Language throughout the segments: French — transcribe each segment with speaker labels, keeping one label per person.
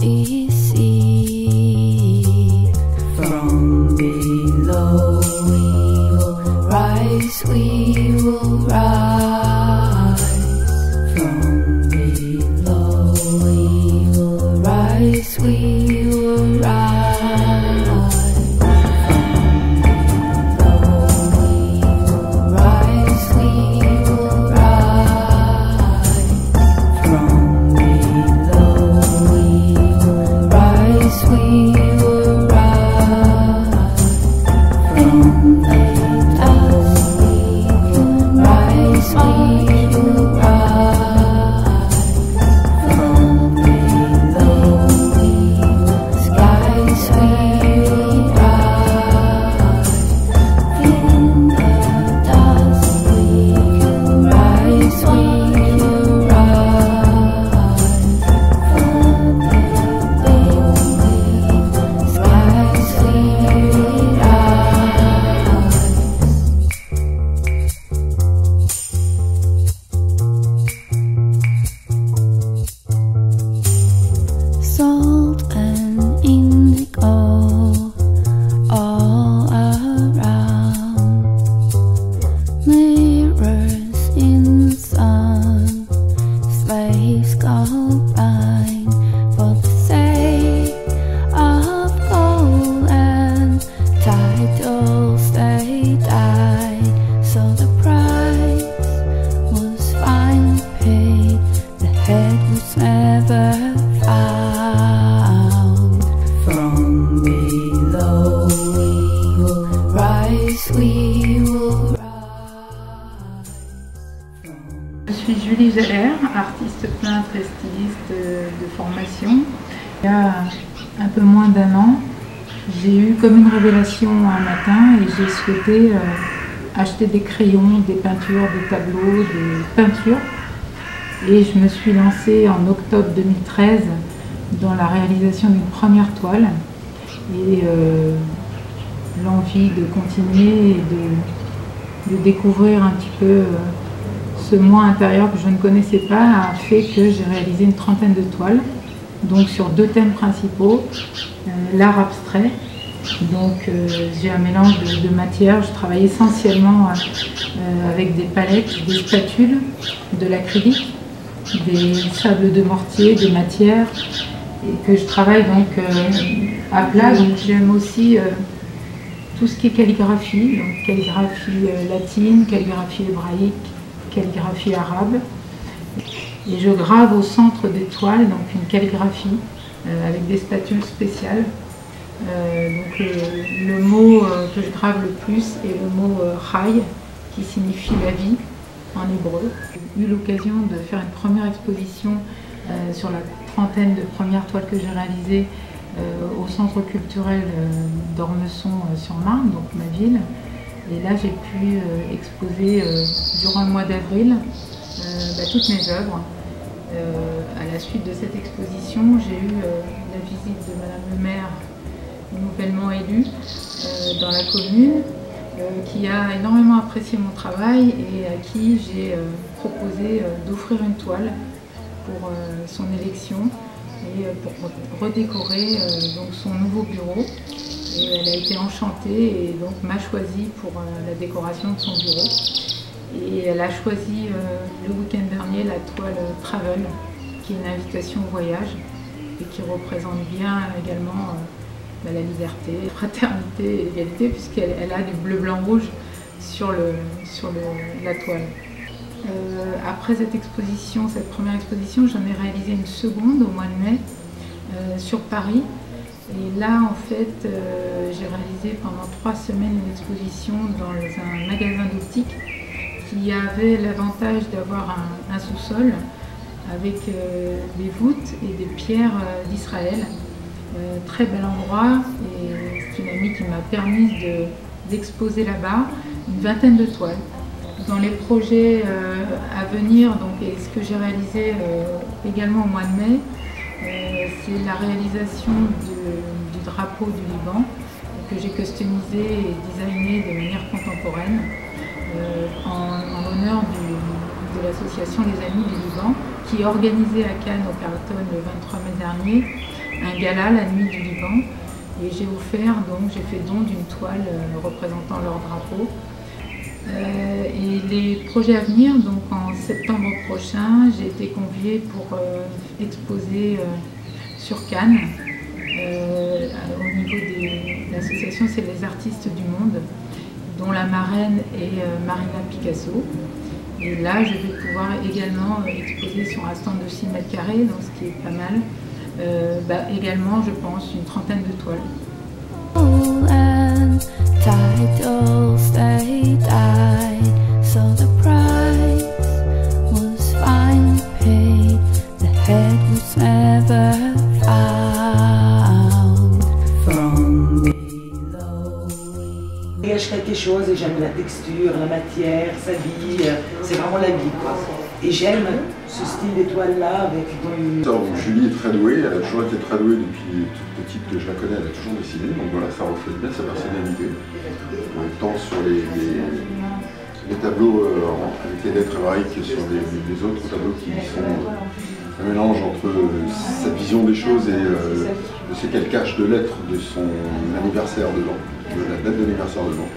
Speaker 1: easy. From below we will rise, we will rise. From below we will rise, we will rise. Salt and indigo all around, mirrors in the sun, slaves go blind for the sake of gold, and titles they died, so the price was finally paid, the head was never found. From below we will rise, we will rise.
Speaker 2: Je suis Julie Geller, artiste peintre et styliste de formation. Il y a un peu moins d'un an, j'ai eu comme une révélation un matin et j'ai souhaité acheter des crayons, des peintures, des tableaux, des peintures. Et je me suis lancée en octobre 2013 dans la réalisation d'une première toile. Et l'envie de continuer et de découvrir un petit peu ce moi intérieur que je ne connaissais pas a fait que j'ai réalisé une trentaine de toiles, donc sur deux thèmes principaux, l'art abstrait. Donc j'ai un mélange de matières, je travaille essentiellement avec des palettes, des spatules, de l'acrylique, des sables de mortier, des matières, et que je travaille donc à plat. Donc j'aime aussi tout ce qui est calligraphie, donc calligraphie latine, calligraphie hébraïque, calligraphie arabe. Et je grave au centre des toiles donc une calligraphie avec des spatules spéciales. Donc le mot que je grave le plus est le mot Chai, qui signifie la vie en hébreu. J'ai eu l'occasion de faire une première exposition sur la trentaine de premières toiles que j'ai réalisées au centre culturel d'Ormesson-sur-Marne, donc ma ville. Et là j'ai pu exposer durant le mois d'avril toutes mes œuvres. À la suite de cette exposition, j'ai eu la visite de Madame le maire, nouvellement élue dans la commune, qui a énormément apprécié mon travail et à qui j'ai proposé d'offrir une toile pour son élection et pour redécorer donc son nouveau bureau. Et elle a été enchantée et donc m'a choisi pour la décoration de son bureau. Et elle a choisi le week-end dernier la toile Travel, qui est une invitation au voyage et qui représente bien également la liberté, la fraternité et l'égalité, puisqu'elle a du bleu, blanc, rouge sur la toile. Après cette exposition, cette première exposition, j'en ai réalisé une seconde au mois de mai sur Paris. Et là, en fait, j'ai réalisé pendant 3 semaines une exposition dans un magasin d'optique qui avait l'avantage d'avoir un sous-sol avec des voûtes et des pierres d'Israël. Très bel endroit, et c'est une amie qui m'a permis d'exposer là-bas une vingtaine de toiles. Dans les projets à venir, donc, et ce que j'ai réalisé également au mois de mai, c'est la réalisation du drapeau du Liban que j'ai customisé et designé de manière contemporaine en l'honneur de l'association Les Amis du Liban, qui est organisée à Cannes au Carlton le 23 mai dernier un gala, la nuit du Liban, et j'ai fait don d'une toile représentant leur drapeau. Et les projets à venir, donc en septembre prochain, j'ai été conviée pour exposer sur Cannes. Au niveau de l'association, c'est les artistes du monde, dont la marraine est Marina Picasso. Et là, je vais pouvoir également exposer sur un stand de 6 mètres carrés, donc ce qui est pas mal. Également, je pense, une trentaine de toiles.
Speaker 1: Titles they died, so the price was finally paid. The head was never found from below.
Speaker 3: Il dégage quelque chose et j'aime la texture, la matière, sa vie, c'est vraiment la vie quoi. Et j'aime ce style d'étoile-là avec du...
Speaker 4: Julie est très douée, elle a toujours été très douée depuis toute petite que je la connais, elle a toujours dessiné, donc voilà, ça reflète bien sa personnalité. Tant sur les tableaux avec les lettres hébraïques que sur les autres tableaux qui sont un mélange entre sa vision des choses et de ce qu'elle cache de lettres de son anniversaire dedans, de la date d'anniversaire dedans.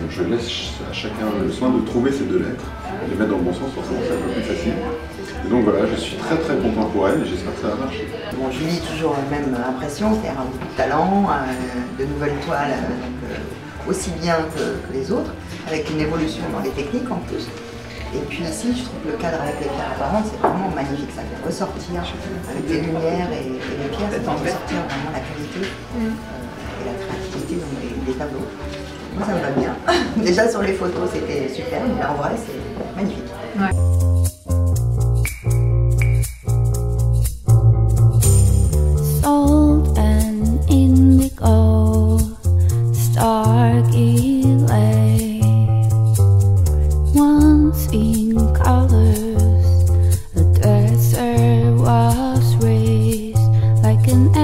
Speaker 4: Donc je laisse à chacun le soin de trouver ces 2 lettres, de les mettre dans le bon sens, forcément c'est un peu plus facile. Et donc voilà, je suis très très content pour elle et j'espère que ça va marcher.
Speaker 5: Bon, Julie, toujours la même impression, c'est-à-dire beaucoup de talent, de nouvelles toiles, aussi bien que les autres, avec une évolution dans les techniques en plus. Et puis ici, je trouve que le cadre avec les pierres apparentes, c'est vraiment magnifique, ça fait ressortir avec les lumières et les pierres, ça fait ressortir vraiment la qualité et la créativité dans les tableaux. Moi, ça me va bien. Déjà sur les photos, c'était super, mais là en vrai, c'est magnifique.
Speaker 2: Ouais.
Speaker 1: Salt and indigo, starky lake. Once in colors, the desert was raised like an